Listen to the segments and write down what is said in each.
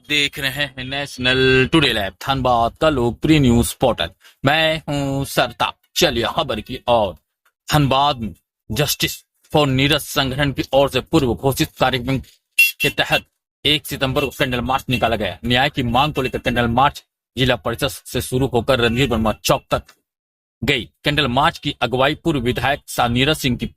देख रहे हैं नेशनल टुडे लैब, धनबाद का लोकप्रिय न्यूज पोर्टल। मैं हूं सरताज। चलिए खबर की ओर। धनबाद में जस्टिस फॉर नीरज संगठन की ओर से पूर्व घोषित कार्यक्रम के तहत 1 सितंबर को कैंडल मार्च निकाला गया। न्याय की मांग को लेकर कैंडल मार्च जिला परिषद से शुरू होकर रणधीर वर्मा चौक तक गई। कैंडल मार्च की अगुवाई पूर्व विधायक सा नीरज सिंह की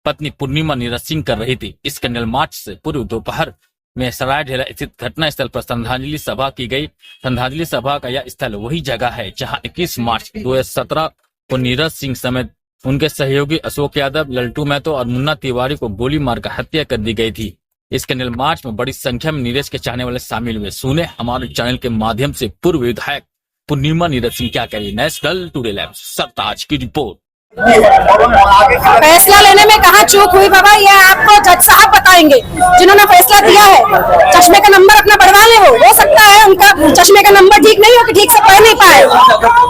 पत्नी पूर्णिमा नीरज सिंह कर रही थी। इस कैंडल मार्च से पूर्व दोपहर में सरायढेला स्थित घटना स्थल पर श्रद्धांजलि सभा की गई। श्रद्धांजलि सभा का यह स्थल वही जगह है जहां 21 मार्च 2017 को नीरज सिंह समेत उनके सहयोगी अशोक यादव, लल्टू महतो और मुन्ना तिवारी को गोली मारकर हत्या कर दी गई थी। इस कैंडल मार्च में बड़ी संख्या में नीरज के चाहने वाले शामिल हुए। सुने हमारे चैनल के माध्यम से पूर्व विधायक पूर्णिमा नीरज सिंह क्या करी। नेशनल टुडे लैब, सरताज की रिपोर्ट। फैसला लेने में कहाँ चूक हुई बाबा, ये आपको जज साहब बताएंगे जिन्होंने फैसला दिया है। चश्मे का नंबर अपना बढ़वा ले, हो सकता है उनका चश्मे का नंबर ठीक नहीं हो कि ठीक से पढ़ नहीं पाए,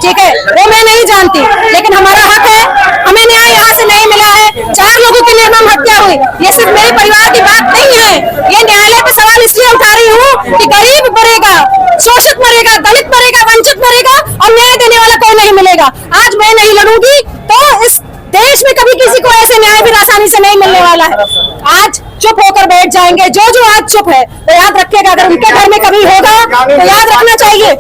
ठीक है, वो मैं नहीं जानती, लेकिन हमारा हक है। हमें न्याय यहाँ से नहीं मिला है। 4 लोगों की निर्मम हत्या हुई। ये सिर्फ मेरे परिवार की बात नहीं है, ये न्यायालय पे सवाल इसलिए उठा रही हूँ कि गरीब मरेगा, शोषित मरेगा, दलित मरेगा, वंचित मरेगा और न्याय देने वाला कोई नहीं मिलेगा। आज मैं नहीं लड़ूंगी तो इस देश में कभी किसी को ऐसे न्याय भी आसानी से नहीं मिलने वाला है। आज चुप होकर बैठ जाएंगे जो आज चुप है, तो याद रखिएगा अगर उनके घर में कभी होगा तो याद रखना चाहिए।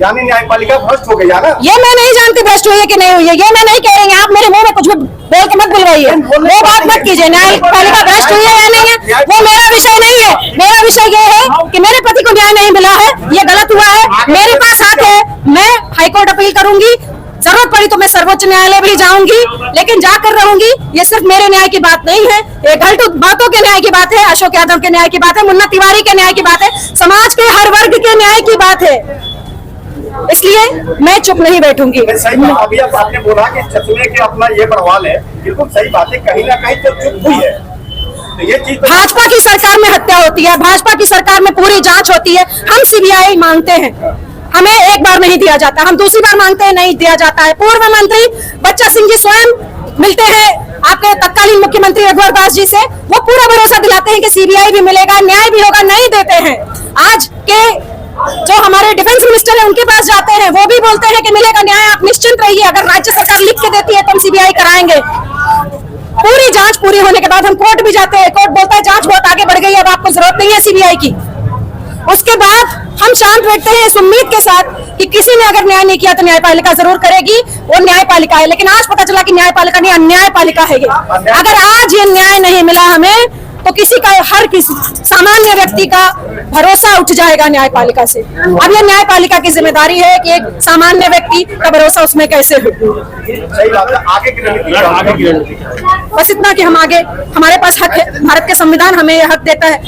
यानी न्यायपालिका भ्रष्ट हो गई है ना? ये मैं नहीं जानती भ्रष्ट हुई है कि नहीं हुई है, ये मैं नहीं कह रही हैं। आप मेरे मुंह में कुछ भी बोल के मत बुलवाइए, वो बात मत कीजिए। न्यायपालिका भ्रष्ट हुई है या नहीं है वो मेरा विषय नहीं है। मेरा विषय ये है कि मेरे पति को न्याय नहीं मिला है, ये गलत हुआ है। मेरे पास हक है, मैं हाईकोर्ट अपील करूंगी, जरूरत पड़ी तो मैं सर्वोच्च न्यायालय भी जाऊंगी, लेकिन जाकर रहूंगी। ये सिर्फ मेरे न्याय की बात नहीं है, ये गलत बातों के न्याय की बात है, अशोक यादव के न्याय की बात है, मुन्ना तिवारी के न्याय की बात है, समाज के हर वर्ग के न्याय की बात है। इसलिए मैं चुप नहीं बैठूंगी। सही अभी आपने बोला कि चश्मे के अपना ये बड़वाल है, बिल्कुल सही बात है। कहीं ना कहीं तो चुप हुई है, तो ये चीज भाजपा की सरकार में हत्या होती है, भाजपा की सरकार में पूरी जांच होती है। हम सीबीआई मांगते हैं, हमें एक बार नहीं दिया जाता, हम दूसरी बार मांगते हैं, नहीं दिया जाता है। पूर्व मंत्री बच्चा सिंह जी स्वयं मिलते हैं आपके तत्कालीन मुख्यमंत्री रघुवर दास जी से, वो पूरा भरोसा दिलाते हैं कि सीबीआई भी मिलेगा, न्याय भी होगा, नहीं देते हैं। आज के जो हमारे डिफेंस मिनिस्टर है उनके पास जाते हैं, वो भी बोलते हैं कि मिलेगा न्याय, आप निश्चिंत रहिए, अगर राज्य सरकार लिख के देती है तो हम सीबीआई कराएंगे। पूरी जांच पूरी होने के बाद हम कोर्ट भी जाते हैं, कोर्ट बोलता है जांच बहुत आगे बढ़ गई, अब आपको जरूरत नहीं है सीबीआई की। उसके बाद हम शांत बैठते हैं इस उम्मीद के साथ कि किसी ने अगर न्याय नहीं किया तो न्यायपालिका जरूर करेगी, वो न्यायपालिका है। लेकिन आज पता चला कि न्यायपालिका नहीं, अन्यायपालिका है ये। अगर आज ये न्याय नहीं मिला हमें तो किसी का, हर किसी सामान्य व्यक्ति का भरोसा उठ जाएगा न्यायपालिका से। अब ये न्यायपालिका की जिम्मेदारी है कि एक सामान्य व्यक्ति का भरोसा उसमें कैसे हो। बस इतना कि हम आगे, हमारे पास हक है, भारत के संविधान हमें यह हक देता है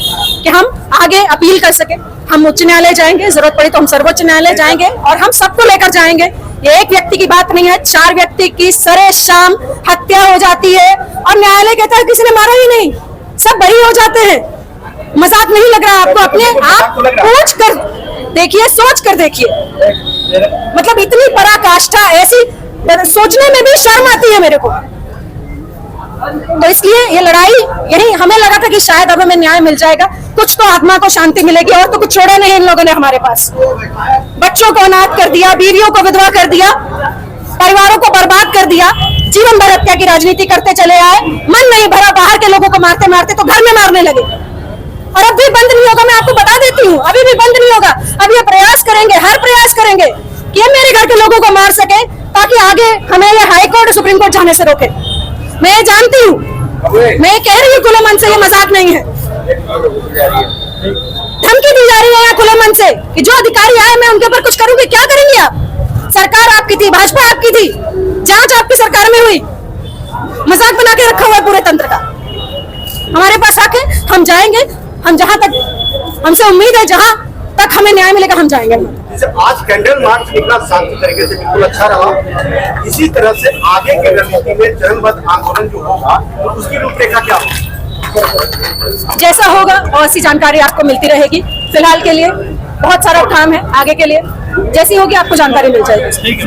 कि हम आगे अपील कर सके। हम उच्च न्यायालय जाएंगे, जरूरत पड़ी तो हम सर्वोच्च न्यायालय जाएंगे और हम सबको लेकर जाएंगे। ये एक व्यक्ति की बात नहीं है, 4 व्यक्ति की सरे शाम हत्या हो जाती है और न्यायालय कहता है किसी ने मारा ही नहीं, सब बरी हो जाते हैं। मजाक नहीं लग रहा आपको? अपने आप पूछ कर देखिए, सोच कर देखिए, मतलब इतनी पराकाष्ठा, ऐसी सोचने में भी शर्म आती है मेरे को। तो इसलिए ये लड़ाई, यही हमें लगा था कि शायद अब हमें न्याय मिल जाएगा, कुछ तो आत्मा को शांति मिलेगी, और तो कुछ छोड़ा नहीं इन लोगों ने हमारे पास। बच्चों को अनाथ कर दिया, बीवियों को विधवा कर दिया, परिवारों को बर्बाद कर दिया, जीवन भर हत्या की राजनीति करते चले आए। मन नहीं भरा, बाहर के लोगों को मारते मारते तो घर में मारने लगे, और अब भी बंद नहीं होगा। मैं आपको बता देती हूँ, अभी भी बंद नहीं होगा। अब ये प्रयास करेंगे, हर प्रयास करेंगे कि हम मेरे घर के लोगों को मार सके, ताकि आगे हमें ये हाईकोर्ट सुप्रीम कोर्ट जाने से रोके। मैं जानती हूँ, मैं कह रही हूँ खुले मन से, ये मजाक नहीं है। धमकी दी जा रही है यहाँ खुले मन से कि जो अधिकारी आए मैं उनके ऊपर कुछ करूंगी। क्या करेंगे आप? सरकार आपकी थी, भाजपा आपकी थी, जांच आपकी सरकार में हुई, मजाक बना के रखा हुआ है पूरे तंत्र का। हमारे पास हक है, हम जाएंगे, हम जहां तक हमसे उम्मीद है, जहां तक हमें न्याय मिलेगा हम जाएंगे। आज कैंडल मार्च निकला शांति तरीके से, बिल्कुल अच्छा रहा। इसी तरह से आगे की रणनीति में चरणबद्ध आंदोलन जो होगा उसकी रूपरेखा क्या होगी? जैसा होगा और ऐसी जानकारी आपको मिलती रहेगी। फिलहाल के लिए बहुत सारा काम है, आगे के लिए जैसी होगी आपको जानकारी मिल जाएगी।